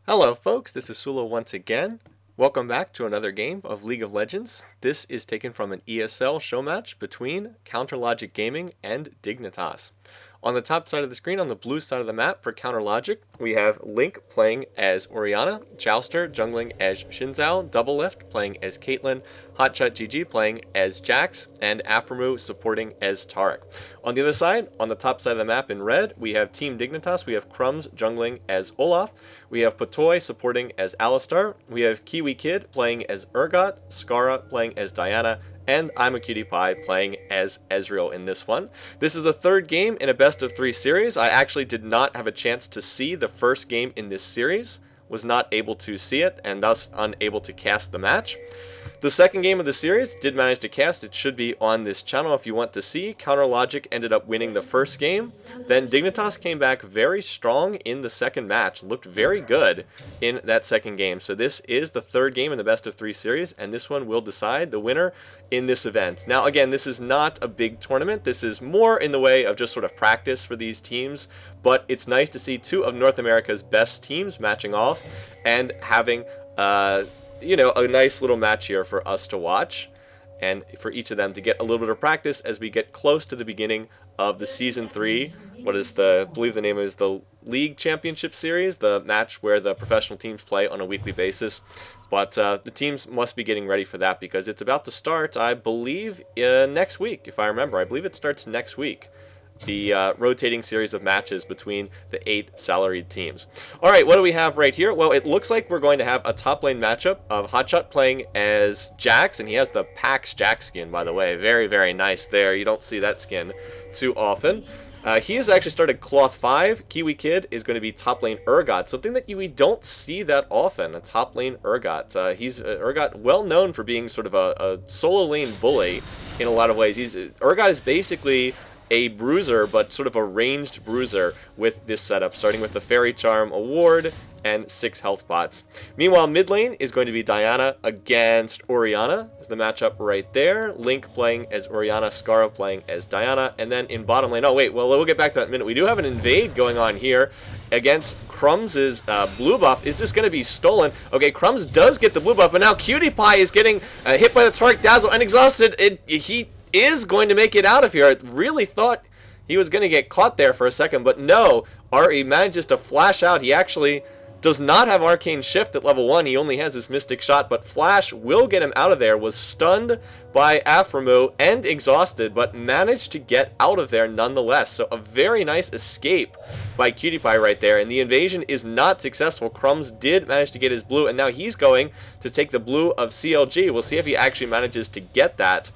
Hello folks, this is Sullla once again. Welcome back to another game of League of Legends. This is taken from an ESL show match between CounterLogic Gaming and Dignitas. On the top side of the screen, on the blue side of the map for CounterLogic, we have Link playing as Orianna, Chouster jungling as Shinzao, Doublelift playing as Caitlyn, Hotshot GG playing as Jax, and Aphromoo supporting as Taric. On the other side, on the top side of the map in red, we have Team Dignitas. We have Crumbs jungling as Olaf. We have Patoy supporting as Alistar. We have Kiwi Kid playing as Urgot, Skara playing as Diana, and I'm a Cutie Pie playing as Ezreal in this one. This is a third game in a best-of-3 series. I actually did not have a chance to see the first game in this series, was not able to see it, and thus unable to cast the match. The second game of the series did manage to cast. It should be on this channel if you want to see. CounterLogic ended up winning the first game. Then Dignitas came back very strong in the second match. Looked very good in that second game. So this is the third game in the best-of-3 series, and this one will decide the winner in this event. Now again, this is not a big tournament. This is more in the way of just sort of practice for these teams, but it's nice to see two of North America's best teams matching off and having you know, a nice little match here for us to watch, and for each of them to get a little bit of practice as we get close to the beginning of the Season 3. What is I believe the name is the League Championship Series, the match where the professional teams play on a weekly basis. But the teams must be getting ready for that because it's about to start, I believe, next week, if I remember. I believe it starts next week. The rotating series of matches between the 8 salaried teams. All right, what do we have right here? Well, it looks like we're going to have a top lane matchup of Hotshot playing as Jax, and he has the Pax Jax skin, by the way. Very, very nice there. You don't see that skin too often. He has actually started Cloth 5. Kiwi Kid is going to be top lane Urgot, something that we don't see that often, a top lane Urgot. He's Urgot well known for being sort of a solo lane bully in a lot of ways. Urgot is basically a bruiser, but sort of a ranged bruiser with this setup, starting with the Fairy Charm Award and 6 health pots. Meanwhile, mid lane is going to be Diana against Orianna, is the matchup right there. Link playing as Orianna, Skara playing as Diana, and then in bottom lane, oh wait, well we'll get back to that in a minute. We do have an invade going on here against Crumbs' blue buff. Is this going to be stolen? Okay, Crumbs does get the blue buff, but now Cutie Pie is getting hit by the Taric Dazzle and exhausted. He is going to make it out of here. I really thought he was going to get caught there for a second, but no. He manages to flash out. He actually does not have Arcane Shift at level 1. He only has his Mystic Shot, but Flash will get him out of there. Was stunned by Aphromoo and exhausted, but managed to get out of there nonetheless. So a very nice escape by Cutie Pie right there, and the invasion is not successful. Crumbs did manage to get his blue, and now he's going to take the blue of CLG. We'll see if he actually manages to get that.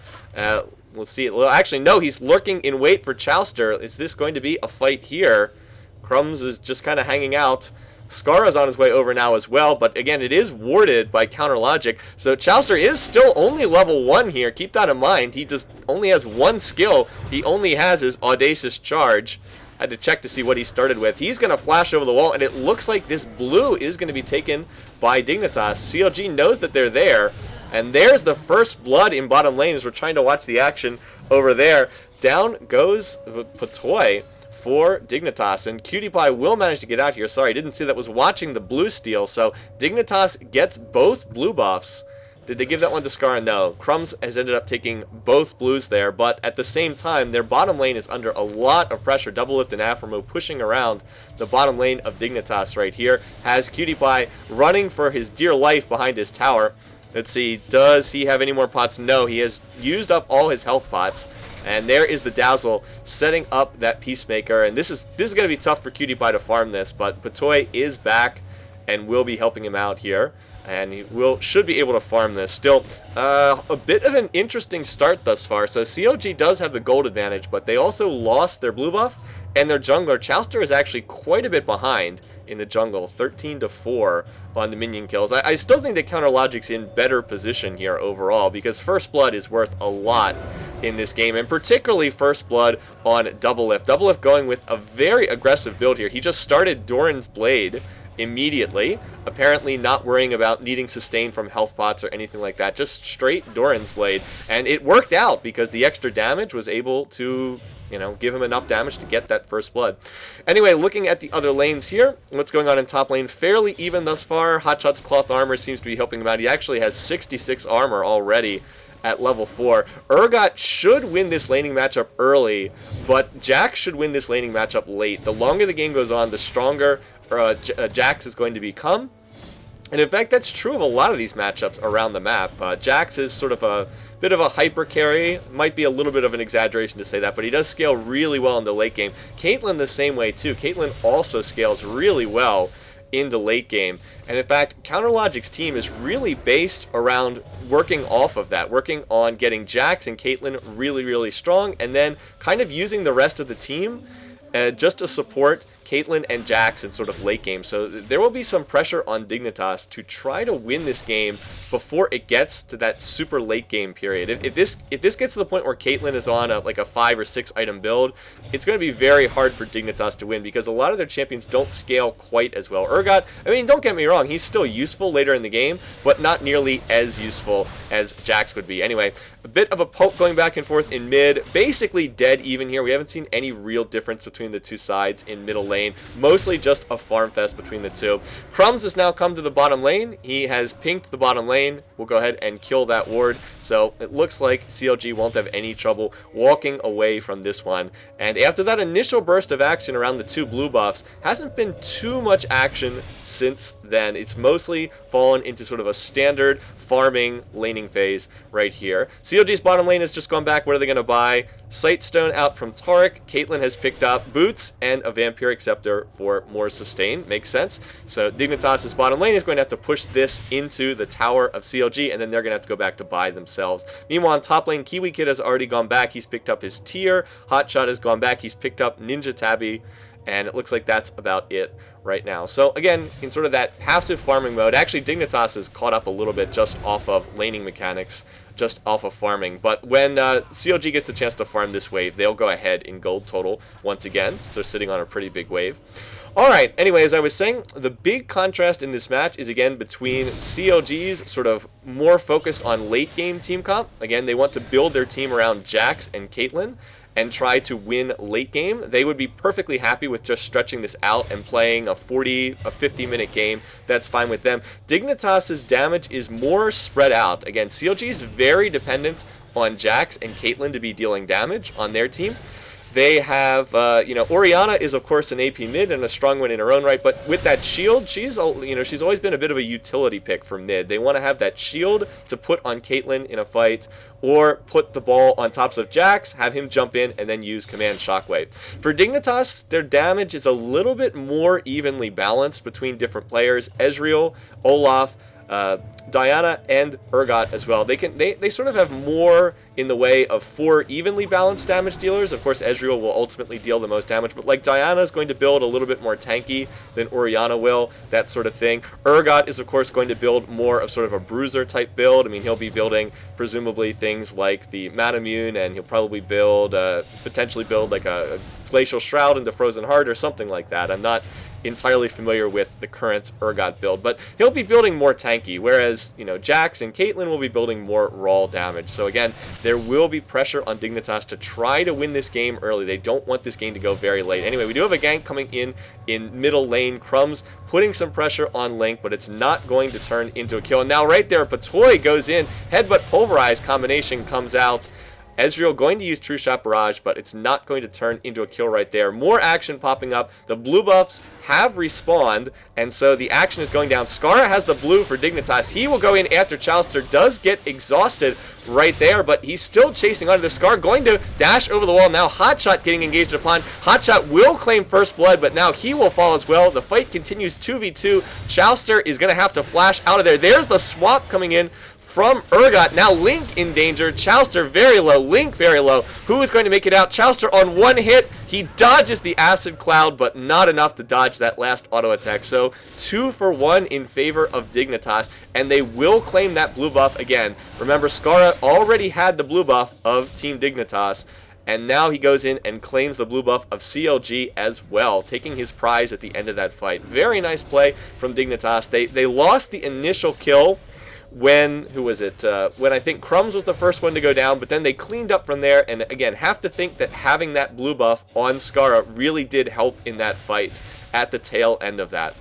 We'll see. Well, actually, no, he's lurking in wait for Chouster. Is this going to be a fight here? Crumbs is just kind of hanging out. Skara's on his way over now as well, but again, it is warded by CounterLogic. So Chouster is still only level 1 here. Keep that in mind. He just only has 1 skill. He only has his Audacious Charge. I had to check to see what he started with. He's going to flash over the wall, and it looks like this blue is going to be taken by Dignitas. CLG knows that they're there. And there's the first blood in bottom lane as we're trying to watch the action over there. Down goes Patoy for Dignitas, and Cutie Pie will manage to get out here. Sorry, I didn't see that, was watching the blue steal. So Dignitas gets both blue buffs. Did they give that one to Skara? No. Crumbs has ended up taking both blues there, but at the same time, their bottom lane is under a lot of pressure. Doublelift and Aphromoo pushing around the bottom lane of Dignitas right here. Has Cutie Pie running for his dear life behind his tower. Let's see, does he have any more pots? No, he has used up all his health pots. And there is the Dazzle setting up that Peacemaker. And this is going to be tough for Cutie Pie to farm this, but Patoy is back and will be helping him out here. And he should be able to farm this. Still, a bit of an interesting start thus far. So CLG does have the gold advantage, but they also lost their blue buff. And their jungler, Chouster, is actually quite a bit behind in the jungle, 13-4 on the minion kills. I still think that CounterLogic's in better position here overall, because First Blood is worth a lot in this game, and particularly First Blood on Doublelift. Doublelift going with a very aggressive build here. He just started Doran's Blade immediately, apparently not worrying about needing sustain from health pots or anything like that, just straight Doran's Blade, and it worked out because the extra damage was able to you know, give him enough damage to get that first blood. Anyway, looking at the other lanes here, what's going on in top lane? Fairly even thus far. Hotshot's cloth armor seems to be helping him out. He actually has 66 armor already at level 4. Urgot should win this laning matchup early, but Jax should win this laning matchup late. The longer the game goes on, the stronger Jax is going to become. And in fact, that's true of a lot of these matchups around the map. Jax is sort of a bit of a hyper carry. Might be a little bit of an exaggeration to say that, but he does scale really well in the late game. Caitlyn the same way too. Caitlyn also scales really well in the late game. And in fact, Counterlogic's team is really based around working off of that, working on getting Jax and Caitlyn really, really strong, and then kind of using the rest of the team just to support Caitlyn and Jax in sort of late game. So there will be some pressure on Dignitas to try to win this game before it gets to that super late game period. If this gets to the point where Caitlyn is on like a 5 or 6 item build, it's going to be very hard for Dignitas to win because a lot of their champions don't scale quite as well. Urgot, I mean, don't get me wrong, he's still useful later in the game, but not nearly as useful as Jax would be. Anyway, a bit of a poke going back and forth in mid, basically dead even here. We haven't seen any real difference between the two sides in middle lane. Mostly just a farm fest between the two. Crumbs has now come to the bottom lane. He has pinked the bottom lane. We'll go ahead and kill that ward. So it looks like CLG won't have any trouble walking away from this one. And after that initial burst of action around the two blue buffs, hasn't been too much action since then. It's mostly fallen into sort of a standard farming laning phase right here. CLG's bottom lane has just gone back. What are they going to buy? Sightstone out from Taric. Caitlyn has picked up boots and a Vampiric Scepter for more sustain. Makes sense. So Dignitas' bottom lane is going to have to push this into the tower of CLG, and then they're going to have to go back to buy themselves. Meanwhile, on top lane, Kiwi Kid has already gone back. He's picked up his tier. Hotshot has gone back. He's picked up Ninja Tabby, and it looks like that's about it right now. So again, in sort of that passive farming mode, actually Dignitas is caught up a little bit just off of laning mechanics, just off of farming. But when CLG gets the chance to farm this wave, they'll go ahead in gold total once again, since they're sitting on a pretty big wave. Alright, anyway, as I was saying, the big contrast in this match is again between CLG's sort of more focused on late game team comp. Again, they want to build their team around Jax and Caitlyn and try to win late game. They would be perfectly happy with just stretching this out and playing a 50-minute game. That's fine with them. Dignitas's damage is more spread out. Again, CLG is very dependent on Jax and Caitlyn to be dealing damage on their team. They have, Orianna is of course an AP mid and a strong one in her own right, but with that shield, she's always been a bit of a utility pick for mid. They want to have that shield to put on Caitlyn in a fight, or put the ball on tops of Jax, have him jump in, and then use Command Shockwave. For Dignitas, their damage is a little bit more evenly balanced between different players. Ezreal, Olaf, Diana, and Urgot as well. They sort of have more in the way of 4 evenly balanced damage dealers. Of course, Ezreal will ultimately deal the most damage, but like Diana is going to build a little bit more tanky than Orianna will, that sort of thing. Urgot is of course going to build more of sort of a bruiser type build. I mean, he'll be building presumably things like the Manamune, and he'll probably build, potentially build like a Glacial Shroud into Frozen Heart or something like that. I'm not entirely familiar with the current Urgot build, but he'll be building more tanky, whereas, Jax and Caitlyn will be building more raw damage. So again, there will be pressure on Dignitas to try to win this game early. They don't want this game to go very late. Anyway, we do have a gank coming in middle lane. Crumbs putting some pressure on Link, but it's not going to turn into a kill. And now right there, Patoy goes in, Headbutt Pulverize combination comes out. Ezreal going to use True Shot Barrage, but it's not going to turn into a kill right there. More action popping up. The blue buffs have respawned, and so the action is going down. Skara has the blue for Dignitas. He will go in after Chalister. Does get exhausted right there, but he's still chasing under the Scar. Going to dash over the wall. Now Hotshot getting engaged upon. Hotshot will claim first blood, but now he will fall as well. The fight continues 2v2. Chalister is going to have to flash out of there. There's the swap coming in from Urgot. Now Link in danger. Chalister very low. Link very low. Who is going to make it out? Chalister on one hit. He dodges the Acid Cloud, but not enough to dodge that last auto attack. So 2 for 1 in favor of Dignitas, and they will claim that blue buff again. Remember, Skara already had the blue buff of Team Dignitas, and now he goes in and claims the blue buff of CLG as well, taking his prize at the end of that fight. Very nice play from Dignitas. They lost the initial kill when, who was it? When I think Crumbs was the first one to go down, but then they cleaned up from there. And again, have to think that having that blue buff on Skara really did help in that fight at the tail end of that.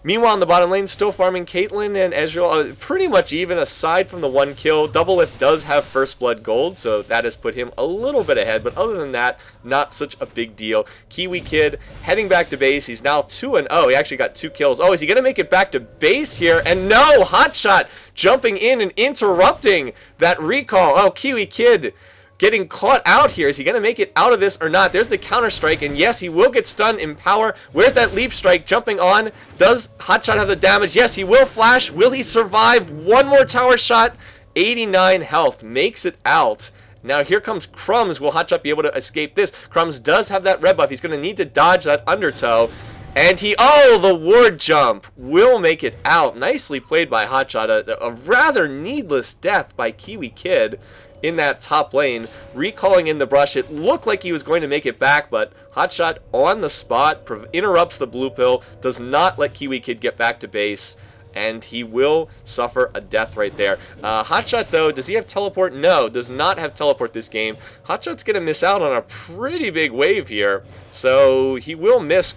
Meanwhile, in the bottom lane, still farming Caitlyn and Ezreal, pretty much even aside from the one kill. Doublelift does have First Blood Gold, so that has put him a little bit ahead, but other than that, not such a big deal. Kiwi Kid heading back to base. He's now 2-0. He actually got 2 kills. Oh, is he going to make it back to base here? And no! Hotshot jumping in and interrupting that recall. Oh, Kiwi Kid getting caught out here. Is he going to make it out of this or not? There's the counter strike, and yes, he will get stunned in power. Where's that leap strike jumping on? Does Hotshot have the damage? Yes, he will flash. Will he survive? One more tower shot. 89 health. Makes it out. Now here comes Crumbs. Will Hotshot be able to escape this? Crumbs does have that red buff. He's going to need to dodge that undertow. And oh, the ward jump will make it out. Nicely played by Hotshot. A rather needless death by Kiwi Kid in that top lane, recalling in the brush. It looked like he was going to make it back, but Hotshot on the spot interrupts the blue pill, does not let Kiwi Kid get back to base, and he will suffer a death right there. Hotshot, though, does he have teleport? No, does not have teleport this game. Hotshot's going to miss out on a pretty big wave here, so he will miss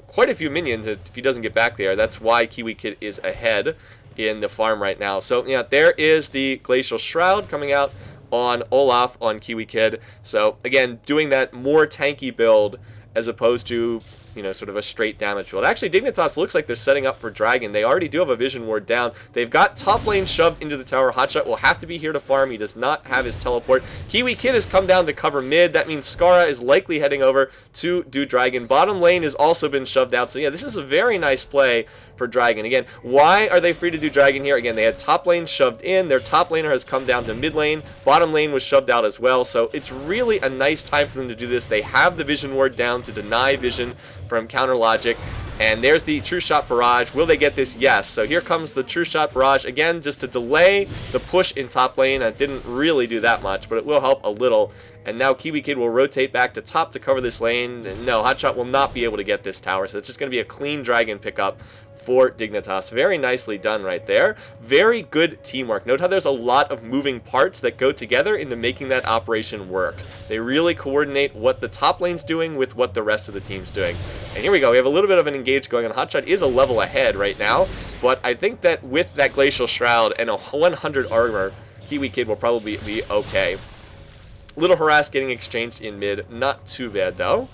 quite a few minions if he doesn't get back there. That's why Kiwi Kid is ahead in the farm right now. So, yeah, there is the Glacial Shroud coming out on Olaf on Kiwi Kid. So again, doing that more tanky build as opposed to, you know, sort of a straight damage build. Actually, Dignitas looks like they're setting up for Dragon. They already do have a Vision Ward down. They've got top lane shoved into the tower. Hotshot will have to be here to farm. He does not have his teleport. Kiwi Kid has come down to cover mid. That means Skara is likely heading over to do Dragon. Bottom lane has also been shoved out. So yeah, this is a very nice play for Dragon. Again, why are they free to do Dragon here? Again, they had top lane shoved in. Their top laner has come down to mid lane. Bottom lane was shoved out as well. So it's really a nice time for them to do this. They have the Vision Ward down to deny vision from Counter Logic. And there's the True Shot Barrage. Will they get this? Yes. So here comes the True Shot Barrage. Again, just to delay the push in top lane. It didn't really do that much, but it will help a little. And now Kiwi Kid will rotate back to top to cover this lane. And no, Hotshot will not be able to get this tower. So it's just going to be a clean Dragon pickup for Dignitas. Very nicely done right there. Very good teamwork. Note how there's a lot of moving parts that go together into making that operation work. They really coordinate what the top lane's doing with what the rest of the team's doing. And here we go. We have a little bit of an engage going on. Hotshot is a level ahead right now, but I think that with that Glacial Shroud and a 100 armor, Kiwi Kid will probably be okay. Little harass getting exchanged in mid. Not too bad, though.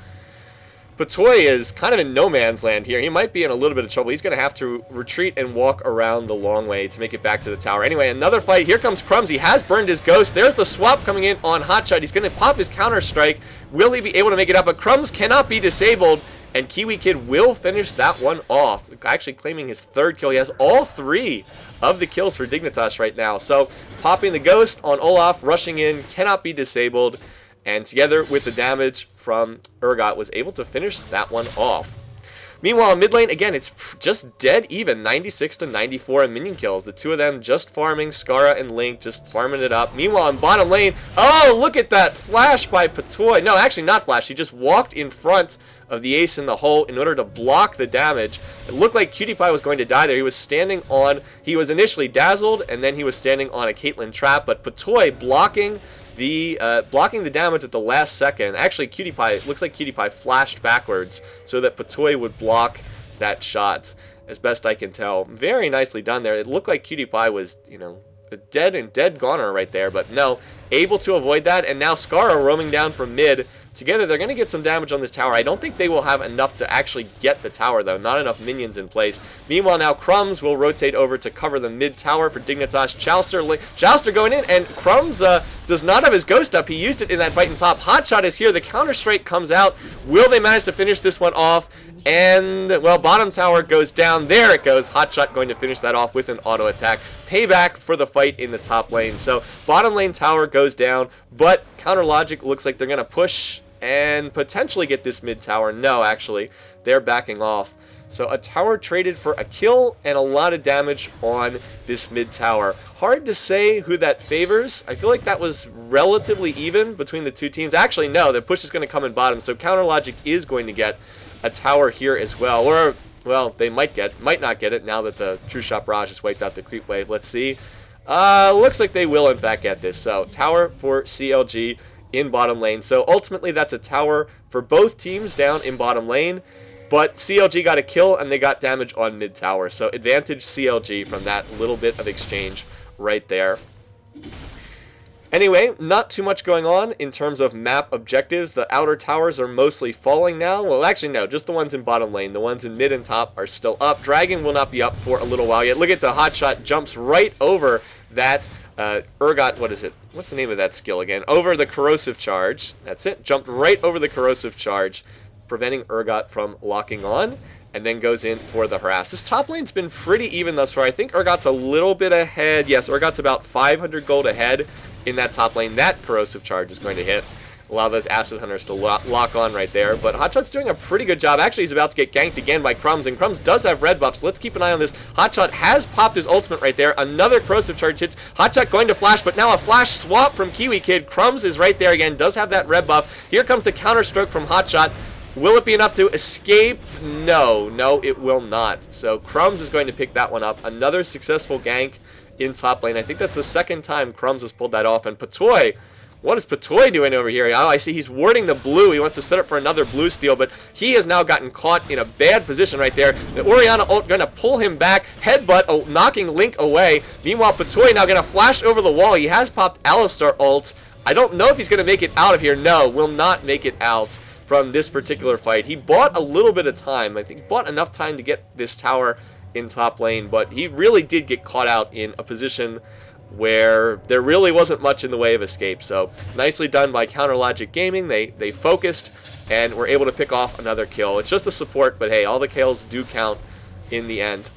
Patoy is kind of in no man's land here. He might be in a little bit of trouble. He's going to have to retreat and walk around the long way to make it back to the tower. Anyway, another fight. Here comes Crumbs. He has burned his ghost. There's the swap coming in on Hotshot. He's going to pop his counter strike. Will he be able to make it up? But Crumbs cannot be disabled, and Kiwi Kid will finish that one off. Actually claiming his 3rd kill. He has all 3 of the kills for Dignitas right now. So popping the ghost on Olaf, rushing in, cannot be disabled. And together with the damage from Urgot, was able to finish that one off. Meanwhile, mid lane, again, it's just dead even, 96 to 94 in minion kills. The two of them just farming, Skara and Link just farming it up. Meanwhile, in bottom lane, oh, look at that flash by Patoy. No, actually not flash. He just walked in front of the ace in the hole in order to block the damage. It looked like Cutie Pie was going to die there. He was standing on, he was initially dazzled, and then he was standing on a Caitlyn trap, but Patoy blocking the damage at the last second. Actually, Cutie Pie, looks like Cutie Pie flashed backwards so that Patoy would block that shot, as best I can tell. Very nicely done there. It looked like Cutie Pie was, you know, a dead goner right there, but no, able to avoid that. And now Skara roaming down from mid. Together, they're going to get some damage on this tower. I don't think they will have enough to actually get the tower, though. Not enough minions in place. Meanwhile, now Crumbs will rotate over to cover the mid-tower for Dignitas. Jouster going in, and Crumbs does not have his ghost up. He used it in that fight in top. Hotshot is here. The counter-strike comes out. Will they manage to finish this one off? And, well, bottom tower goes down. There it goes. Hotshot going to finish that off with an auto attack. Payback for the fight in the top lane. So, bottom lane tower goes down, but Counter Logic looks like they're going to push and potentially get this mid tower. No, actually, they're backing off. So a tower traded for a kill and a lot of damage on this mid tower. Hard to say who that favors. I feel like that was relatively even between the two teams. Actually, no, the push is going to come in bottom, so Counter Logic is going to get a tower here as well. Or Well, they might not get it now that the True Shot Barrage has wiped out the creep wave. Let's see. Looks like they will in fact get this. So tower for CLG in bottom lane. So ultimately that's a tower for both teams down in bottom lane. But CLG got a kill and they got damage on mid tower. So advantage CLG from that little bit of exchange right there. Anyway, not too much going on in terms of map objectives. The outer towers are mostly falling now. Well, actually, no, just the ones in bottom lane. The ones in mid and top are still up. Dragon will not be up for a little while yet. Look at the hotshot jumps right over that Urgot, what is it? What's the name of that skill again? Over the corrosive charge. That's it. Jumped right over the corrosive charge, preventing Urgot from locking on, and then goes in for the harass. This top lane's been pretty even thus far. I think Urgot's a little bit ahead. Yes, Urgot's about 500 gold ahead in that top lane. That corrosive charge is going to hit. Allow those acid hunters to lock on right there. But Hotshot's doing a pretty good job. Actually, he's about to get ganked again by Crumbs, and Crumbs does have red buffs. Let's keep an eye on this. Hotshot has popped his ultimate right there. Another corrosive charge hits. Hotshot going to flash, but now a flash swap from Kiwi Kid. Crumbs is right there again, does have that red buff. Here comes the counter stroke from Hotshot. Will it be enough to escape? No, it will not. So Crumbs is going to pick that one up. Another successful gank in top lane. I think that's the second time Crumbs has pulled that off. And Patoy, what is Patoy doing over here? Oh, I see he's warding the blue. He wants to set up for another blue steal, but he has now gotten caught in a bad position right there. The Orianna ult going to pull him back. Headbutt, knocking Link away. Meanwhile, Patoy now going to flash over the wall. He has popped Alistar ult. I don't know if he's going to make it out of here. No, will not make it out from this particular fight. He bought a little bit of time. I think he bought enough time to get this tower in top lane, but he really did get caught out in a position where there really wasn't much in the way of escape. So nicely done by Counter Logic Gaming. They focused and were able to pick off another kill. It's just a support, but hey, all the kills do count in the end.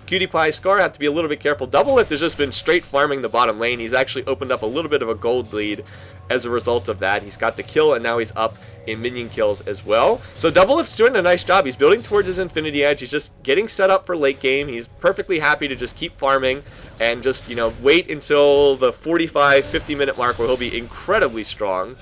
Cutie Pie Scar have to be a little bit careful. Doublelift has just been straight farming the bottom lane. He's actually opened up a little bit of a gold lead as a result of that. He's got the kill, and now he's up in minion kills as well. So Doublelift's doing a nice job. He's building towards his Infinity Edge. He's just getting set up for late game. He's perfectly happy to just keep farming and just, wait until the 45, 50-minute mark where he'll be incredibly strong.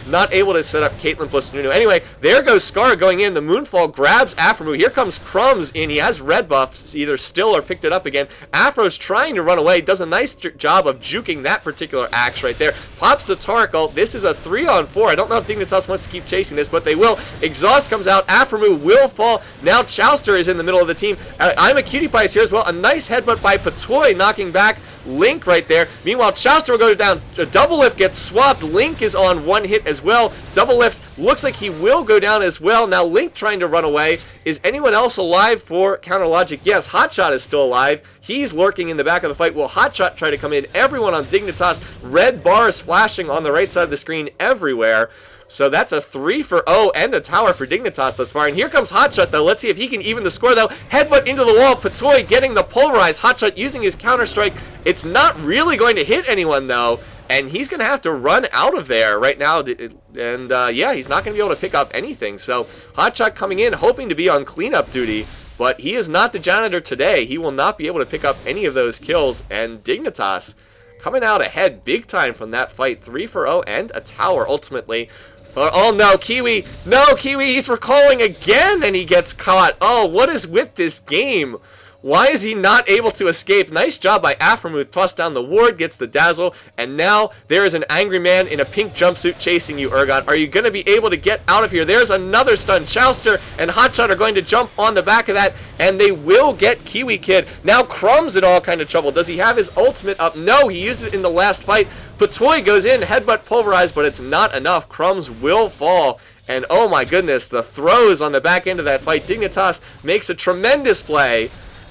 Not able to set up Caitlyn plus Nunu. Anyway, there goes Scar going in. The Moonfall grabs Afromu. Here comes Crumbs in. He has red buffs, either still or picked it up again. Afro's trying to run away. Does a nice job of juking that particular axe right there. Pops the Taric ult. This is a 3-on-4. I don't know if Dignitas wants to keep chasing this, but they will. Exhaust comes out. Afromu will fall. Now Chowster is in the middle of the team. I'm a Cutie Pie here as well. A nice headbutt by Patoy, knocking back Link right there. Meanwhile, Chowster will go down. Doublelift gets swapped. Link is on one hit as well. Doublelift looks like he will go down as well. Now Link trying to run away. Is anyone else alive for Counter Logic? Yes, Hotshot is still alive. He's lurking in the back of the fight. Will Hotshot try to come in? Everyone on Dignitas. Red bars flashing on the right side of the screen everywhere. So that's a 3-for-0 and a tower for Dignitas thus far. And here comes Hotshot, though. Let's see if he can even the score, though. Headbutt into the wall. Patoy getting the pulverized. Hotshot using his counter-strike. It's not really going to hit anyone, though. And he's going to have to run out of there right now. And, yeah, he's not going to be able to pick up anything. So Hotshot coming in, hoping to be on cleanup duty. But he is not the janitor today. He will not be able to pick up any of those kills. And Dignitas coming out ahead big time from that fight. 3-for-0 and a tower, ultimately. Oh no, Kiwi! No, Kiwi, he's recalling again and he gets caught. Oh, what is with this game? Why is he not able to escape? Nice job by Afromuth. Toss down the ward, gets the dazzle, and now there is an angry man in a pink jumpsuit chasing you, Urgot. Are you going to be able to get out of here? There's another stun. Chowster and Hotshot are going to jump on the back of that, and they will get Kiwi Kid. Now Crumbs in all kind of trouble. Does he have his ultimate up? No, he used it in the last fight. Patoy goes in, headbutt pulverized, but it's not enough. Crumbs will fall. And oh my goodness, the throws on the back end of that fight. Dignitas makes a tremendous play.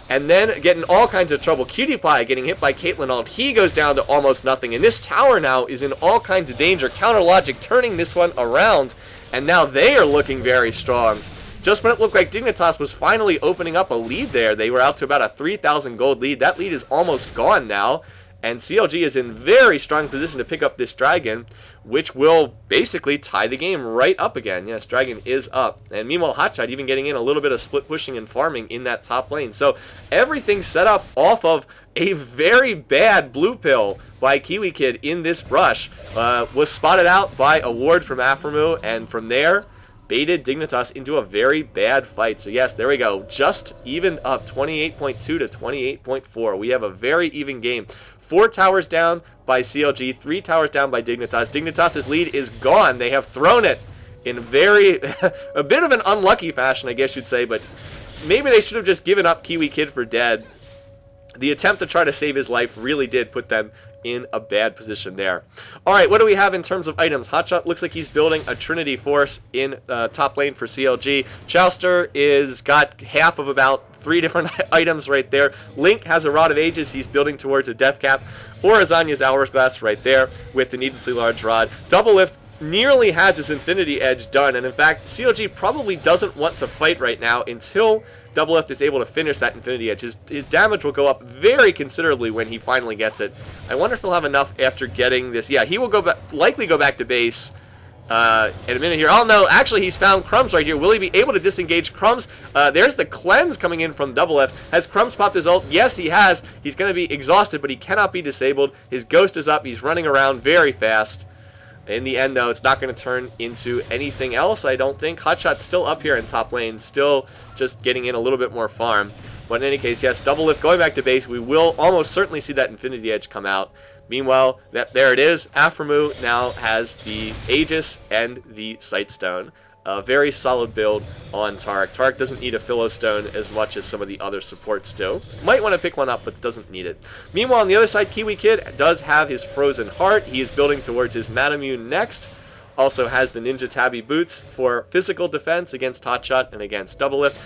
And then getting all kinds of trouble. Cutie Pie getting hit by Caitlyn ult. He goes down to almost nothing. And this tower now is in all kinds of danger. Counter Logic turning this one around. And now they are looking very strong. Just when it looked like Dignitas was finally opening up a lead there, they were out to about a 3,000 gold lead. That lead is almost gone now. And CLG is in very strong position to pick up this dragon, which will basically tie the game right up again. Yes, dragon is up. And meanwhile, Hotshot even getting in a little bit of split pushing and farming in that top lane. So everything's set up off of a very bad blue pill by Kiwi Kid in this brush. Was spotted out by a ward from Afromu, and from there, baited Dignitas into a very bad fight. So yes, there we go. Just even up, 28.2 to 28.4. We have a very even game. 4 towers down by CLG, 3 towers down by Dignitas. Dignitas' lead is gone. They have thrown it in very, a bit of an unlucky fashion, I guess you'd say, but maybe they should have just given up Kiwi Kid for dead. The attempt to try to save his life really did put them in a bad position there. Alright, what do we have in terms of items? Hotshot looks like he's building a Trinity Force in top lane for CLG. Chowster is got half of about 3 different items right there. Link has a Rod of Ages. He's building towards a Death Cap. Or Azanya's Hourglass right there with the needlessly large rod. Double Lift nearly has his Infinity Edge done, and in fact, CLG probably doesn't want to fight right now until Double Lift is able to finish that Infinity Edge. His damage will go up very considerably when he finally gets it. I wonder if he'll have enough after getting this. Yeah, he will likely go back to base in a minute here. Oh no, actually he's found Crumbs right here. Will he be able to disengage Crumbs? There's the cleanse coming in from Double Lift. Has Crumbs popped his ult? Yes, he has. He's going to be exhausted, but he cannot be disabled. His ghost is up. He's running around very fast. In the end, though, it's not going to turn into anything else, I don't think. Hotshot's still up here in top lane, still just getting in a little bit more farm. But in any case, yes, Double Lift going back to base. We will almost certainly see that Infinity Edge come out. Meanwhile, there it is. Aphromoo now has the Aegis and the Sightstone. A very solid build on Taric. Taric doesn't need a Philostone as much as some of the other supports do. Might want to pick one up, but doesn't need it. Meanwhile, on the other side, Kiwi Kid does have his Frozen Heart. He is building towards his Manamune next. Also has the Ninja Tabby Boots for physical defense against Hotshot and against Double Lift.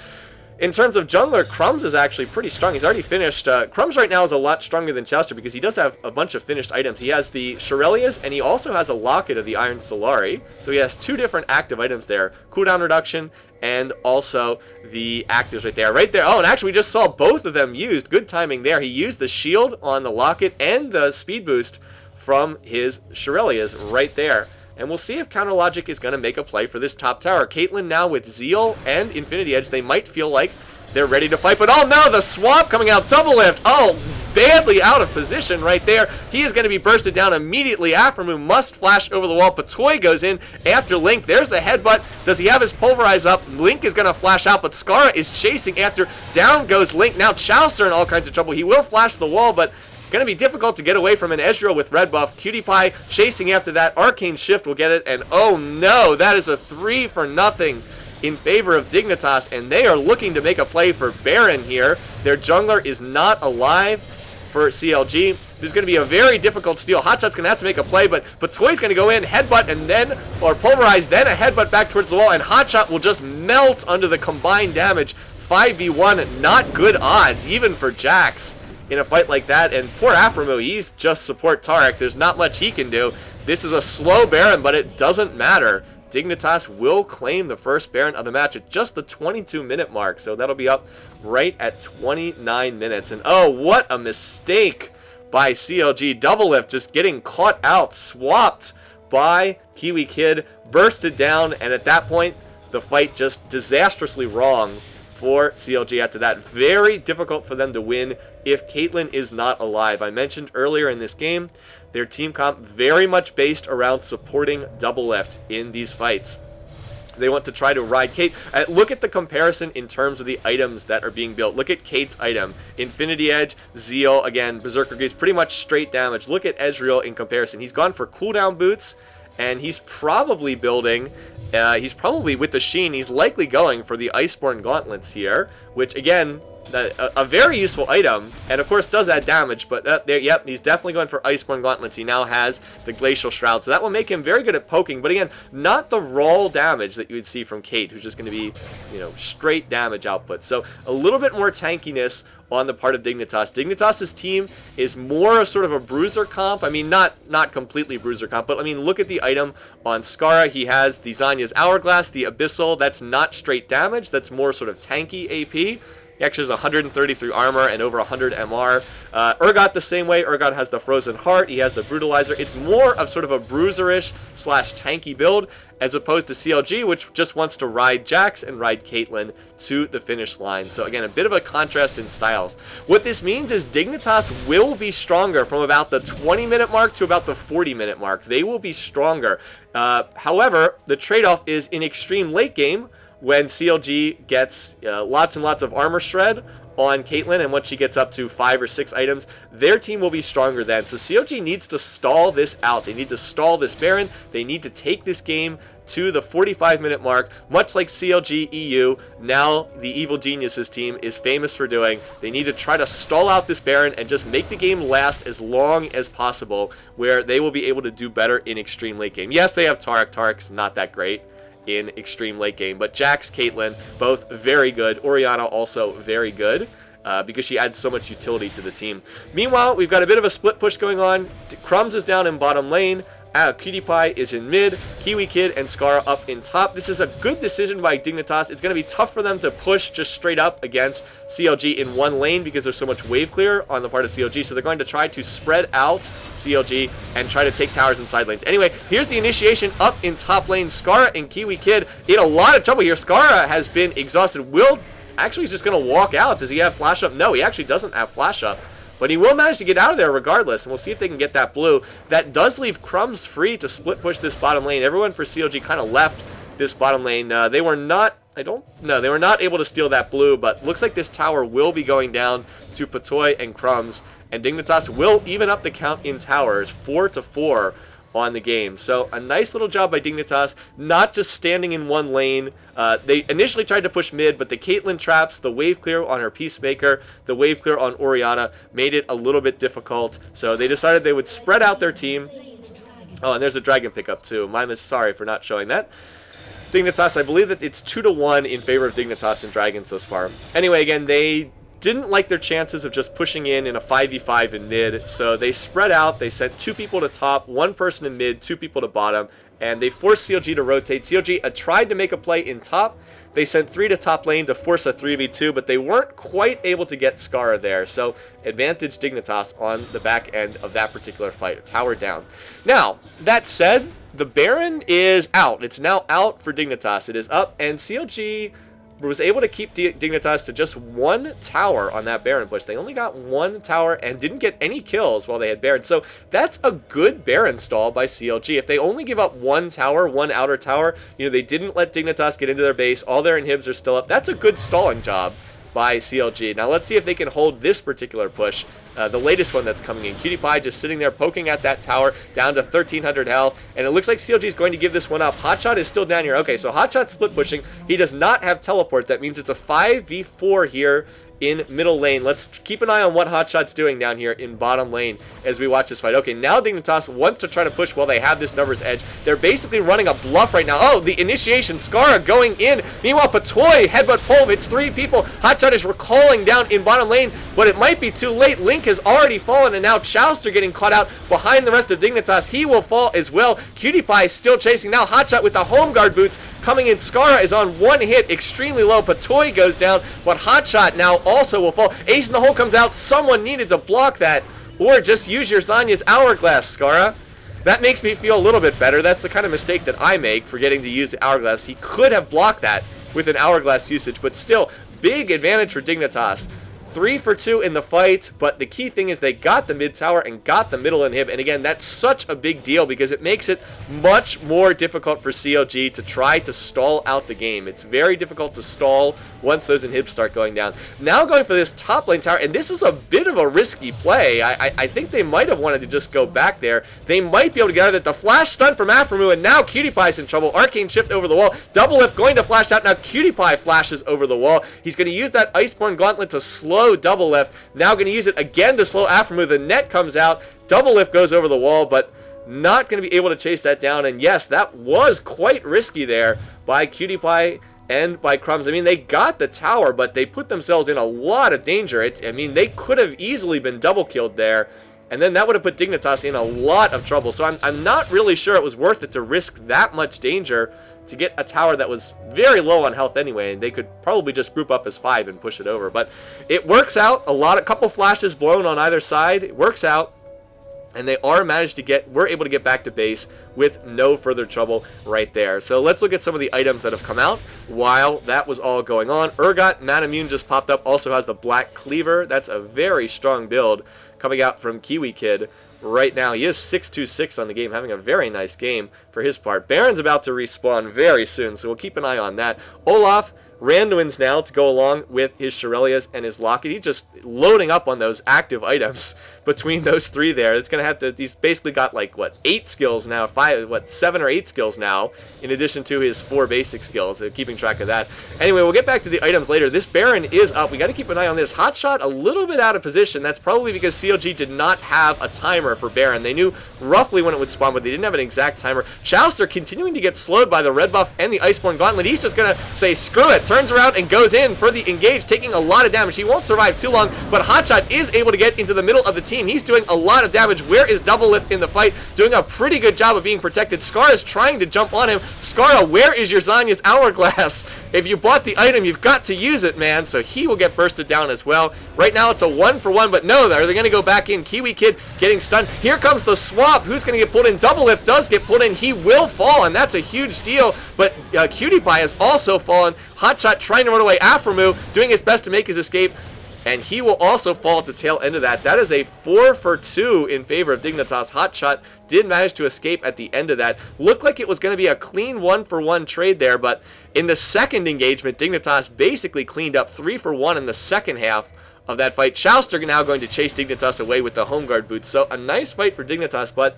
In terms of jungler, Crumbs is actually pretty strong. He's already finished. Crumbs right now is a lot stronger than Chowster because he does have a bunch of finished items. He has the Shirelias, and he also has a Locket of the Iron Solari. So he has 2 different active items there. Cooldown reduction and also the actives right there. Right there. Oh, and actually we just saw both of them used. Good timing there. He used the shield on the Locket and the speed boost from his Shirelias right there. And we'll see if Counter Logic is going to make a play for this top tower. Caitlyn now with Zeal and Infinity Edge, they might feel like they're ready to fight. But oh no, the swap coming out, Double Lift. Oh, badly out of position right there. He is going to be bursted down immediately. Aphromoo must flash over the wall. Patoy goes in after Link. There's the headbutt. Does he have his Pulverize up? Link is going to flash out, but Skara is chasing after. Down goes Link. Now Chowster in all kinds of trouble. He will flash the wall, but going to be difficult to get away from an Ezreal with red buff. Cutie Pie chasing after that. Arcane Shift will get it. And oh no, that is a 3 for nothing in favor of Dignitas. And they are looking to make a play for Baron here. Their jungler is not alive for CLG. This is going to be a very difficult steal. Hotshot's going to have to make a play, but Toy's going to go in, headbutt, and then, or Pulverize, then a headbutt back towards the wall. And Hotshot will just melt under the combined damage. 5v1, not good odds, even for Jax in a fight like that. And poor Aphromoo, he's just support Taric. There's not much he can do. This is a slow Baron, but it doesn't matter. Dignitas will claim the first Baron of the match at just the 22-minute mark. So that'll be up right at 29 minutes. And oh, what a mistake by CLG. Double Lift just getting caught out, swapped by Kiwi Kid, bursted down, and at that point, the fight just disastrously wrong for CLG after that. Very difficult for them to win if Caitlyn is not alive. I mentioned earlier in this game, their team comp very much based around supporting Double Lift in these fights. They want to try to ride Kate. Look at the comparison in terms of the items that are being built. Look at Kate's item. Infinity Edge, Zeal, again, Berserker Gaze, pretty much straight damage. Look at Ezreal in comparison. He's gone for cooldown boots, and he's probably building... he's probably, with the Sheen, he's likely going for the Iceborne Gauntlets here, which, again, a very useful item, and of course does add damage, but yep, he's definitely going for Iceborne Gauntlets. He now has the Glacial Shroud, so that will make him very good at poking, but again, not the raw damage that you would see from Kate, who's just going to be, you know, straight damage output. So a little bit more tankiness on the part of Dignitas. Dignitas' team is more sort of a bruiser comp. I mean, not completely bruiser comp, but I mean, look at the item on Skara. He has the Zanya's Hourglass, the Abyssal. That's not straight damage. That's more sort of tanky AP. He actually has 133 armor and over 100 MR. Urgot the same way. Urgot has the Frozen Heart. He has the Brutalizer. It's more of sort of a bruiserish / tanky build as opposed to CLG, which just wants to ride Jax and ride Caitlyn to the finish line. So again, a bit of a contrast in styles. What this means is Dignitas will be stronger from about the 20-minute mark to about the 40-minute mark. They will be stronger. However, the trade-off is in extreme late game when CLG gets lots and lots of armor shred on Caitlyn, and once she gets up to 5 or 6 items, their team will be stronger then. So CLG needs to stall this out. They need to stall this Baron. They need to take this game to the 45-minute mark, much like CLG EU, now the Evil Geniuses team, is famous for doing. They need to try to stall out this Baron and just make the game last as long as possible, where they will be able to do better in extreme late game. Yes, they have Taric. Taric's not that great in extreme late game, but Jax, Caitlyn, both very good. Orianna also very good, because she adds so much utility to the team. Meanwhile, we've got a bit of a split push going on. Crumbs is down in bottom lane. Cutie Pie is in mid, Kiwi Kid and Scara up in top. This is a good decision by Dignitas. It's going to be tough for them to push just straight up against CLG in one lane because there's so much wave clear on the part of CLG, so they're going to try to spread out CLG and try to take towers and side lanes. Anyway, here's the initiation up in top lane. Scara and Kiwi Kid in a lot of trouble here. Scara has been exhausted. Will actually is just going to walk out. Does he have flash up? No, he actually doesn't have flash up. But he will manage to get out of there regardless, and we'll see if they can get that blue. That does leave Crumbs free to split push this bottom lane. Everyone for CLG kind of left this bottom lane. They were not, they were not able to steal that blue, but looks like this tower will be going down to Patoy and Crumbs, and Dignitas will even up the count in towers, 4-4 on the game. So a nice little job by Dignitas, not just standing in one lane. They initially tried to push mid, but the Caitlyn traps, the wave clear on her Peacemaker, the wave clear on Orianna made it a little bit difficult. So they decided they would spread out their team. Oh, and there's a dragon pickup too. Mime is sorry for not showing that. Dignitas, I believe that it's 2-1 in favor of Dignitas and dragons thus far. Anyway, again, they didn't like their chances of just pushing in a 5v5 in mid, so they spread out. They sent 2 people to top, 1 person in mid, 2 people to bottom, and they forced CLG to rotate. CLG tried to make a play in top. They sent 3 to top lane to force a 3v2, but they weren't quite able to get Scara there, so advantage Dignitas on the back end of that particular fight. Tower down. Now, that said, the Baron is out. It's now out for Dignitas. It is up, and CLG was able to keep Dignitas to just 1 tower on that Baron push. They only got 1 tower and didn't get any kills while they had Baron. So that's a good Baron stall by CLG. If they only give up 1 tower, 1 outer tower, they didn't let Dignitas get into their base. All their inhibs are still up. That's a good stalling job by CLG. Now let's see if they can hold this particular push. The latest one that's coming in. Cutie Pie just sitting there poking at that tower, down to 1,300 health, and it looks like CLG is going to give this one up. Hotshot is still down here. Okay, so Hotshot's split pushing. He does not have teleport. That means it's a 5v4 here in middle lane. Let's keep an eye on what Hotshot's doing down here in bottom lane as we watch this fight. Okay, now Dignitas wants to try to push while they have this numbers edge. They're basically running a bluff right now. Oh, the initiation. Scara going in. Meanwhile, Patoy, headbutt pole. It's 3 people. Hotshot is recalling down in bottom lane, but it might be too late. Link has already fallen, and now Chowster getting caught out behind the rest of Dignitas. He will fall as well. Cutie Pie is still chasing. Now Hotshot with the home guard boots coming in. Scara is on 1 hit, extremely low. Patoy goes down, but Hotshot now also will fall. Ace in the hole comes out. Someone needed to block that, or just use your Zanya's Hourglass, Scara. That makes me feel a little bit better. That's the kind of mistake that I make, forgetting to use the Hourglass. He could have blocked that with an Hourglass usage, but still, big advantage for Dignitas. 3 for 2 in the fight, but the key thing is they got the mid tower and got the middle inhib, and again, that's such a big deal because it makes it much more difficult for CLG to try to stall out the game. It's very difficult to stall once those inhibs start going down. Now going for this top lane tower, and this is a bit of a risky play. I think they might have wanted to just go back there. They might be able to get out of it. The flash stun from Aphromoo, and now Cutie Pie's in trouble. Arcane shift over the wall. Double lift going to flash out. Now Cutie Pie flashes over the wall. He's going to use that Iceborne Gauntlet to slow double lift. Now going to use it again to slow Aphromoo. The net comes out. Double lift goes over the wall, but not going to be able to chase that down. And yes, that was quite risky there by Cutie Pie and by Crumbs. I mean, they got the tower, but they put themselves in a lot of danger. I mean, they could have easily been double killed there, and then that would have put Dignitas in a lot of trouble. So I'm not really sure it was worth it to risk that much danger to get a tower that was very low on health anyway, and they could probably just group up as 5 and push it over. But it works out. A couple flashes blown on either side. It works out. And they we're able to get back to base with no further trouble right there. So let's look at some of the items that have come out while that was all going on. Urgot, Manamune just popped up, also has the Black Cleaver. That's a very strong build coming out from Kiwi Kid right now. He is 626 on the game, having a very nice game for his part. Baron's about to respawn very soon, so we'll keep an eye on that. Olaf, Randuin's now to go along with his Shirelias and his Locket. He's just loading up on those active items between those 3 there. It's going to have to, he's basically got like, 8 skills now, 7 or 8 skills now, in addition to his 4 basic skills, keeping track of that. Anyway, we'll get back to the items later. This Baron is up. We got to keep an eye on this. Hotshot a little bit out of position. That's probably because CLG did not have a timer for Baron. They knew roughly when it would spawn, but they didn't have an exact timer. Chouster continuing to get slowed by the red buff and the Iceborne Gauntlet. He's just going to say, screw it, turns around and goes in for the engage, taking a lot of damage. He won't survive too long, but Hotshot is able to get into the middle of the team. He's doing a lot of damage. Where is Double Lift in the fight? Doing a pretty good job of being protected. Scar is trying to jump on him. Skara, where is your Zanya's Hourglass? If you bought the item, you've got to use it, man. So he will get bursted down as well. Right now, it's a 1-for-1, but no, they're going to go back in. Kiwi Kid getting stunned. Here comes the swap. Who's going to get pulled in? Double Lift does get pulled in. He will fall, and that's a huge deal. But Cutie Pie has also fallen. Hotshot trying to run away. Aframu doing his best to make his escape. And he will also fall at the tail end of that. That is a 4-for-2 in favor of Dignitas. Hotshot did manage to escape at the end of that. Looked like it was going to be a clean 1-for-1 trade there, but in the second engagement, Dignitas basically cleaned up 3-for-1 in the second half of that fight. Chouster now going to chase Dignitas away with the home guard boots. So a nice fight for Dignitas, but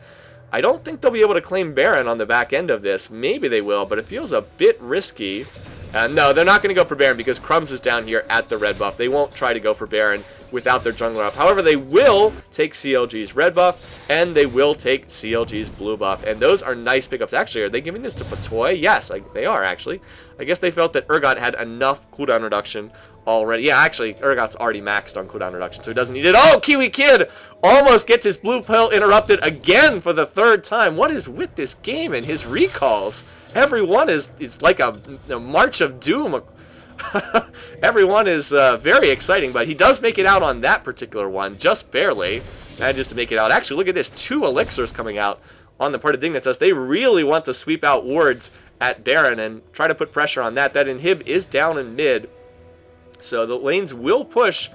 I don't think they'll be able to claim Baron on the back end of this. Maybe they will, but it feels a bit risky. No, they're not going to go for Baron because Crumbs is down here at the red buff. They won't try to go for Baron without their jungler up. However, they will take CLG's red buff, and they will take CLG's blue buff. And those are nice pickups. Actually, are they giving this to Patoy? Yes, they are, actually. I guess they felt that Urgot had enough cooldown reduction already. Yeah, actually, Urgot's already maxed on cooldown reduction, so he doesn't need it. Oh, Kiwi Kid almost gets his blue pill interrupted again for the 3rd time. What is with this game and his recalls? Everyone is like a march of doom. Everyone is very exciting, but he does make it out on that particular one, just barely. Manages to make it out. Actually, look at this. 2 elixirs coming out on the part of Dignitas. They really want to sweep out wards at Baron and try to put pressure on that. That inhib is down in mid. So the lanes will push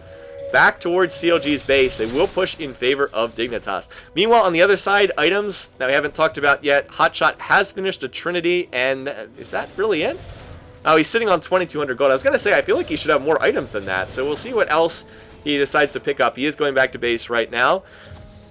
back towards CLG's base. They will push in favor of Dignitas. Meanwhile, on the other side, items that we haven't talked about yet. Hotshot has finished a Trinity, and is that really it? Oh, he's sitting on 2,200 gold. I was going to say, I feel like he should have more items than that. So we'll see what else he decides to pick up. He is going back to base right now.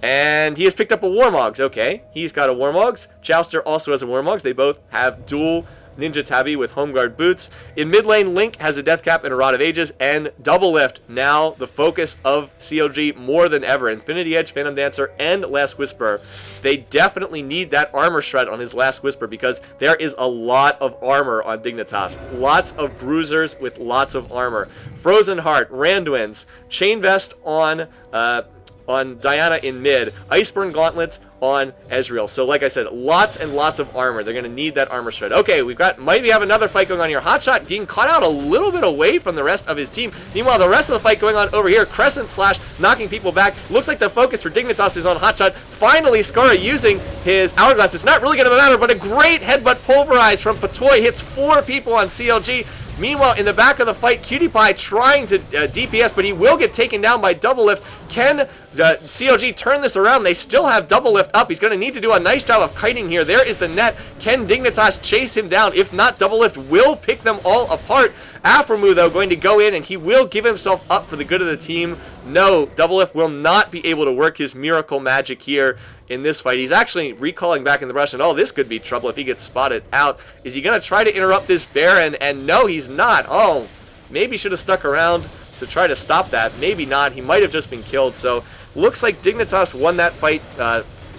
And he has picked up a Warmogs. Okay, he's got a Warmogs. Chouster also has a Warmogs. They both have dual Ninja Tabi with home guard boots. In mid lane, Link has a Death Cap and a Rod of Ages, and Double Lift now the focus of CLG more than ever. Infinity Edge, Phantom Dancer, and Last Whisper. They definitely need that armor shred on his Last Whisper because there is a lot of armor on Dignitas. Lots of bruisers with lots of armor. Frozen Heart, Randuin's, Chain Vest on Diana in mid, Iceborne Gauntlets on Ezreal. So like I said, lots and lots of armor. They're going to need that armor shred. Okay, might have another fight going on here. Hotshot getting caught out a little bit away from the rest of his team. Meanwhile, the rest of the fight going on over here. Crescent Slash knocking people back. Looks like the focus for Dignitas is on Hotshot. Finally, Skara using his Hourglass. It's not really going to matter, but a great headbutt pulverize from Patoy hits 4 people on CLG. Meanwhile, in the back of the fight, Cutie Pie trying to DPS, but he will get taken down by Double Lift. Can CLG turn this around? They still have Double Lift up. He's going to need to do a nice job of kiting here. There is the net. Can Dignitas chase him down? If not, Double Lift will pick them all apart. Aframu, though, going to go in, and he will give himself up for the good of the team. No, Double Lift will not be able to work his miracle magic here in this fight. He's actually recalling back in the brush, and oh, this could be trouble if he gets spotted out. Is he going to try to interrupt this Baron? And no, he's not. Oh, maybe should have stuck around to try to stop that. Maybe not. He might have just been killed. So looks like Dignitas won that fight.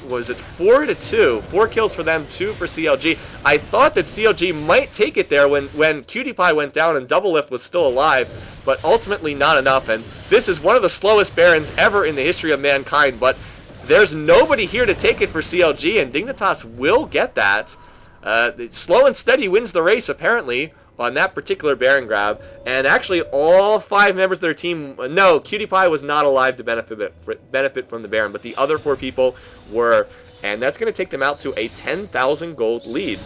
Was it 4-2? 4 kills for them, 2 for CLG. I thought that CLG might take it there when Cutie Pie went down and Double Lift was still alive, but ultimately not enough. And this is one of the slowest Barons ever in the history of mankind, but there's nobody here to take it for CLG, and Dignitas will get that. Slow and steady wins the race, apparently, on that particular Baron grab. And actually, all 5 members of their team... No, Cutie Pie was not alive to benefit from the Baron, but the other 4 people were. And that's going to take them out to a 10,000 gold lead.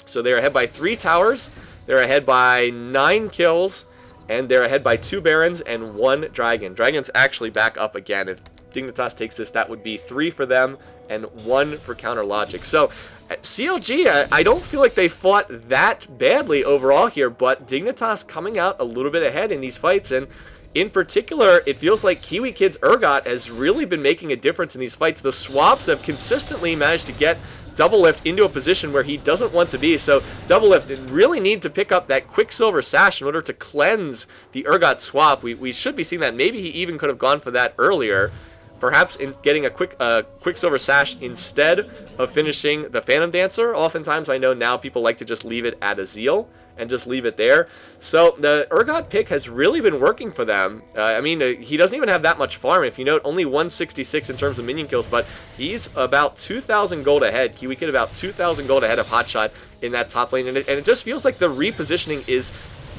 So they're ahead by 3 towers. They're ahead by 9 kills. And they're ahead by 2 Barons and 1 Dragon. Dragon's actually back up again. If Dignitas takes this, that would be 3 for them and 1 for Counter Logic. So CLG, I don't feel like they fought that badly overall here, but Dignitas coming out a little bit ahead in these fights. And in particular, it feels like Kiwi Kid's Urgot has really been making a difference in these fights. The swaps have consistently managed to get Doublelift into a position where he doesn't want to be. So Doublelift really need to pick up that Quicksilver Sash in order to cleanse the Urgot swap. We should be seeing that. Maybe he even could have gone for that earlier. Perhaps in getting a Quicksilver Sash instead of finishing the Phantom Dancer. Oftentimes I know now people like to just leave it at a Zeal and just leave it there. So the Urgot pick has really been working for them. I mean, he doesn't even have that much farm. If you note, only 166 in terms of minion kills, but he's about 2,000 gold ahead. Kiwi Kid about 2,000 gold ahead of Hotshot in that top lane, and it just feels like the repositioning is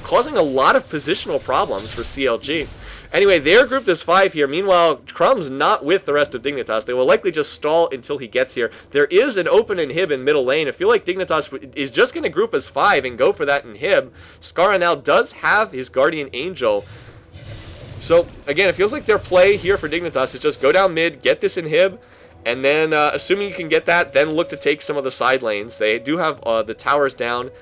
causing a lot of positional problems for CLG. Anyway, they're grouped as 5 here. Meanwhile, Crumb's not with the rest of Dignitas. They will likely just stall until he gets here. There is an open inhib in middle lane. I feel like Dignitas is just going to group as 5 and go for that inhib. Skara now does have his Guardian Angel. So, again, it feels like their play here for Dignitas is just go down mid, get this inhib, and then, assuming you can get that, then look to take some of the side lanes. They do have the towers down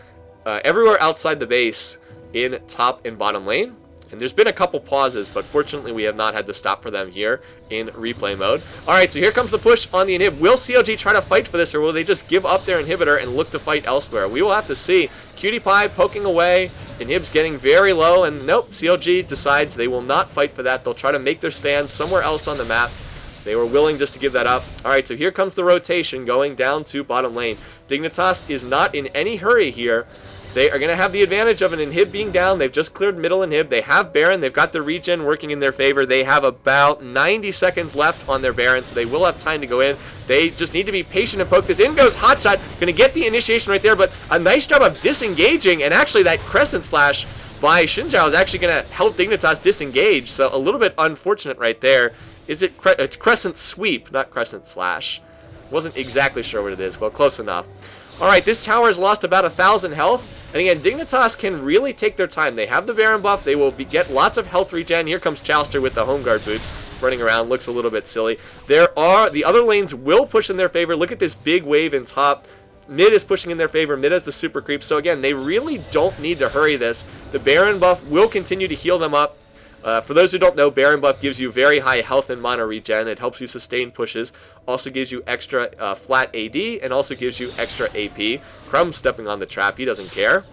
everywhere outside the base in top and bottom lane. And there's been a couple pauses, but fortunately we have not had to stop for them here in replay mode. Alright, so here comes the push on the inhib. Will CLG try to fight for this, or will they just give up their inhibitor and look to fight elsewhere? We will have to see. Cutie Pie poking away. Inhib's getting very low, and nope, CLG decides they will not fight for that. They'll try to make their stand somewhere else on the map. They were willing just to give that up. Alright, so here comes the rotation going down to bottom lane. Dignitas is not in any hurry here. They are going to have the advantage of an inhib being down. They've just cleared middle inhib. They have Baron. They've got the regen working in their favor. They have about 90 seconds left on their Baron, so they will have time to go in. They just need to be patient and poke this. In goes Hotshot. Going to get the initiation right there, but a nice job of disengaging, and actually that Crescent Slash by Xinjiao is actually going to help Dignitas disengage, so a little bit unfortunate right there. It's Crescent Sweep, not Crescent Slash. Wasn't exactly sure what it is. Well, close enough. Alright, this tower has lost about 1,000 health. And again, Dignitas can really take their time. They have the Baron buff. They will get lots of health regen. Here comes Chouster with the Home Guard boots running around. Looks a little bit silly. The other lanes will push in their favor. Look at this big wave in top. Mid is pushing in their favor. Mid has the super creep. So again, they really don't need to hurry this. The Baron buff will continue to heal them up. For those who don't know, Baron buff gives you very high health and mana regen. It helps you sustain pushes. Also gives you extra flat AD and also gives you extra AP. Crumb's stepping on the trap. He doesn't care.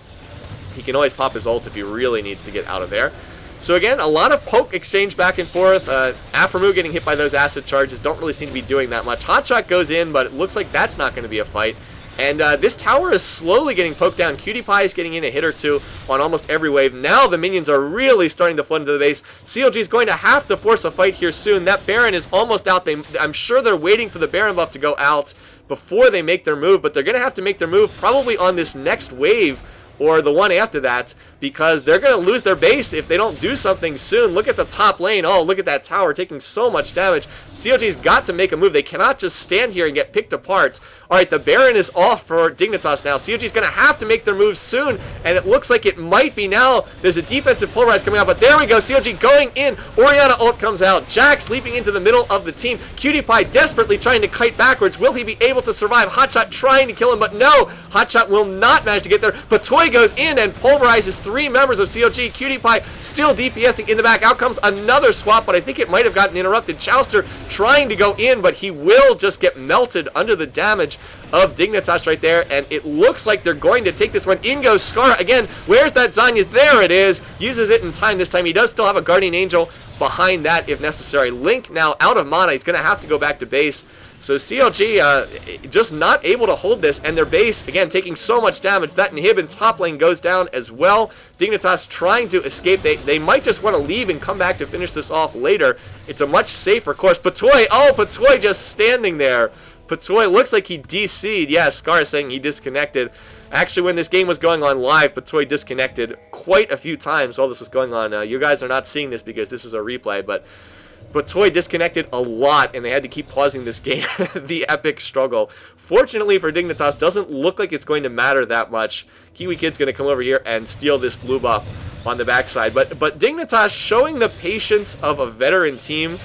He can always pop his ult if he really needs to get out of there. So again, a lot of poke exchange back and forth. Aphromoo getting hit by those acid charges. Don't really seem to be doing that much. Hotshot goes in, but it looks like that's not going to be a fight. And this tower is slowly getting poked down. Cutie Pie is getting in a hit or two on almost every wave. Now the minions are really starting to flood into the base. CLG is going to have to force a fight here soon. That Baron is almost out. I'm sure they're waiting for the Baron buff to go out before they make their move, but they're going to have to make their move probably on this next wave or the one after that, because they're going to lose their base if they don't do something soon. Look at the top lane. Oh, look at that tower taking so much damage. CLG's got to make a move. They cannot just stand here and get picked apart. Alright, the Baron is off for Dignitas now. CLG's going to have to make their move soon, and it looks like it might be now. There's a defensive polarize coming out, but there we go. CLG going in. Orianna ult comes out. Jax leaping into the middle of the team. Cutie Pie desperately trying to kite backwards. Will he be able to survive? Hotshot trying to kill him, but no. Hotshot will not manage to get there. But Toy goes in and pulverizes 3 members of CLG. Cutie Pie still DPSing in the back. Out comes another swap, but I think it might have gotten interrupted. Chouster trying to go in, but he will just get melted under the damage of Dignitas right there, and it looks like they're going to take this one. In goes Scar again. Where's that Zanya's? There it is. Uses it in time this time. He does still have a Guardian Angel behind that if necessary. Link now out of mana. He's going to have to go back to base. So CLG just not able to hold this, and their base, again, taking so much damage. That inhib in top lane goes down as well. Dignitas trying to escape. They might just want to leave and come back to finish this off later. It's a much safer course. Patoy, oh, Patoy just standing there. Patoy looks like he DC'd. Yeah, Scar is saying he disconnected. Actually, when this game was going on live, Patoy disconnected quite a few times while this was going on. You guys are not seeing this because this is a replay, but Patoy disconnected a lot, and they had to keep pausing this game. The epic struggle. Fortunately for Dignitas, doesn't look like it's going to matter that much. Kiwi Kid's going to come over here and steal this blue buff on the backside. But Dignitas showing the patience of a veteran team.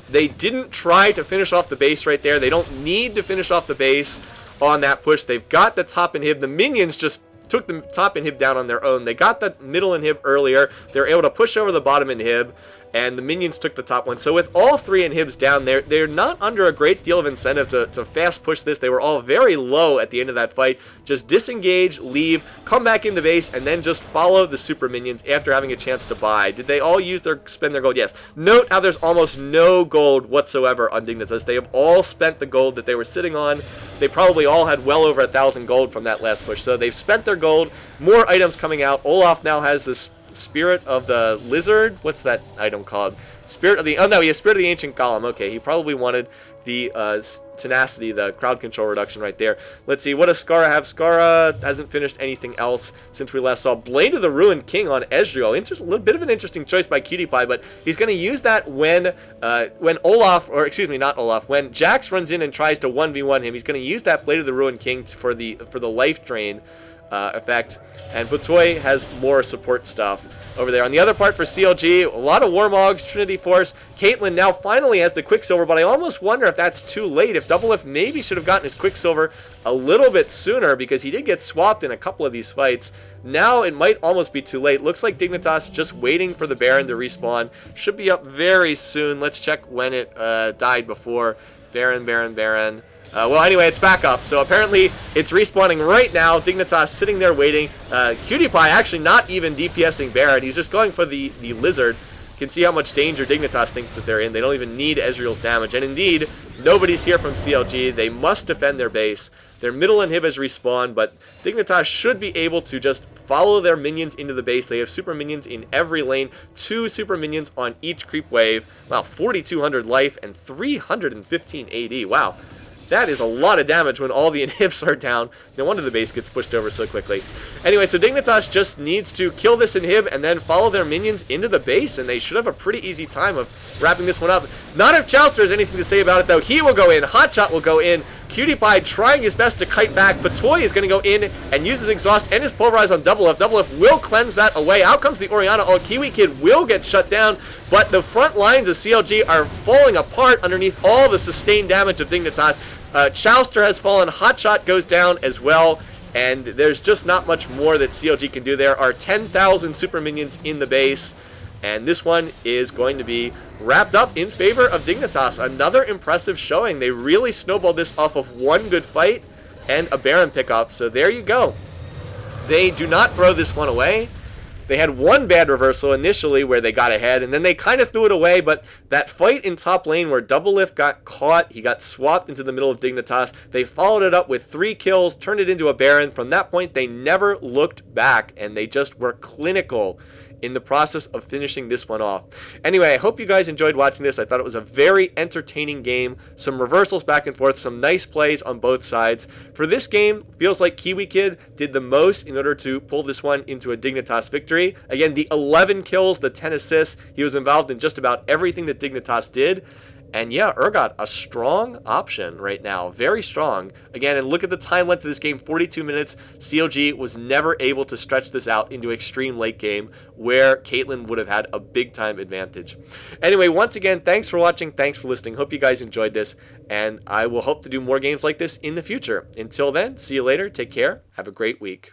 They didn't try to finish off the base right there. They don't need to finish off the base on that push. They've got the top inhib. The minions just took the top inhib down on their own. They got the middle inhib earlier. They were able to push over the bottom inhib, and the minions took the top one. So with all three inhibs down, they're not under a great deal of incentive to fast push this. They were all very low at the end of that fight. Just disengage, leave, come back in the base, and then just follow the super minions after having a chance to buy. Did they all spend their gold? Yes. Note how there's almost no gold whatsoever on Dignitas. They have all spent the gold that they were sitting on. They probably all had well over 1,000 gold from that last push. So they've spent their gold. More items coming out. Olaf now has this Spirit of the Lizard. What's that item called? Spirit of the... Oh, no, he has Spirit of the Ancient Golem. Okay, he probably wanted the tenacity, the crowd control reduction right there. Let's see, what does Skara have? Skara hasn't finished anything else since we last saw. Blade of the Ruined King on Ezreal. A little bit of an interesting choice by Cutie Pie, but he's going to use that when Olaf, or excuse me, not Olaf, when Jax runs in and tries to 1v1 him, he's going to use that Blade of the Ruined King for the life drain effect, and Patoy has more support stuff over there. On the other part for CLG, a lot of Warmogs, Trinity Force. Caitlyn now finally has the Quicksilver, but I almost wonder if that's too late. If Doublelift maybe should have gotten his Quicksilver a little bit sooner, because he did get swapped in a couple of these fights. Now it might almost be too late. Looks like Dignitas just waiting for the Baron to respawn. Should be up very soon. Let's check when it died before. Baron. Well, anyway, it's back up. So apparently it's respawning right now. Dignitas sitting there waiting. Cutie Pie actually not even DPSing Baron. He's just going for the Lizard. You can see how much danger Dignitas thinks that they're in. They don't even need Ezreal's damage. And indeed, nobody's here from CLG. They must defend their base. Their middle inhib has respawned, but Dignitas should be able to just follow their minions into the base. They have super minions in every lane. 2 super minions on each creep wave. Wow, 4,200 life and 315 AD. Wow. That is a lot of damage when all the inhibs are down. No wonder the base gets pushed over so quickly. Anyway, so Dignitas just needs to kill this inhib and then follow their minions into the base, and they should have a pretty easy time of wrapping this one up. Not if Chowster has anything to say about it, though. He will go in. Hotshot will go in. Cutie Pie trying his best to kite back. Patoy is going to go in and use his exhaust and his pulverize on Doublelift. Doublelift will cleanse that away. Out comes the Orianna. Oh, Kiwi Kid will get shut down, but the front lines of CLG are falling apart underneath all the sustained damage of Dignitas. Chowster has fallen. Hotshot goes down as well, and there's just not much more that CLG can do. There are 10,000 super minions in the base, and this one is going to be wrapped up in favor of Dignitas. Another impressive showing. They really snowballed this off of one good fight and a Baron pickup, so there you go. They do not throw this one away. They had one bad reversal initially where they got ahead, and then they kind of threw it away, but that fight in top lane where Doublelift got caught, he got swapped into the middle of Dignitas, they followed it up with 3 kills, turned it into a Baron. From that point, they never looked back, and they just were clinical in the process of finishing this one off. Anyway, I hope you guys enjoyed watching this. I thought it was a very entertaining game. Some reversals back and forth, some nice plays on both sides. For this game, feels like Kiwi Kid did the most in order to pull this one into a Dignitas victory. Again, the 11 kills, the 10 assists. He was involved in just about everything that Dignitas did. And yeah, Urgot, a strong option right now. Very strong. Again, and look at the time length of this game, 42 minutes. CLG was never able to stretch this out into extreme late game where Caitlyn would have had a big time advantage. Anyway, once again, thanks for watching. Thanks for listening. Hope you guys enjoyed this. And I will hope to do more games like this in the future. Until then, see you later. Take care. Have a great week.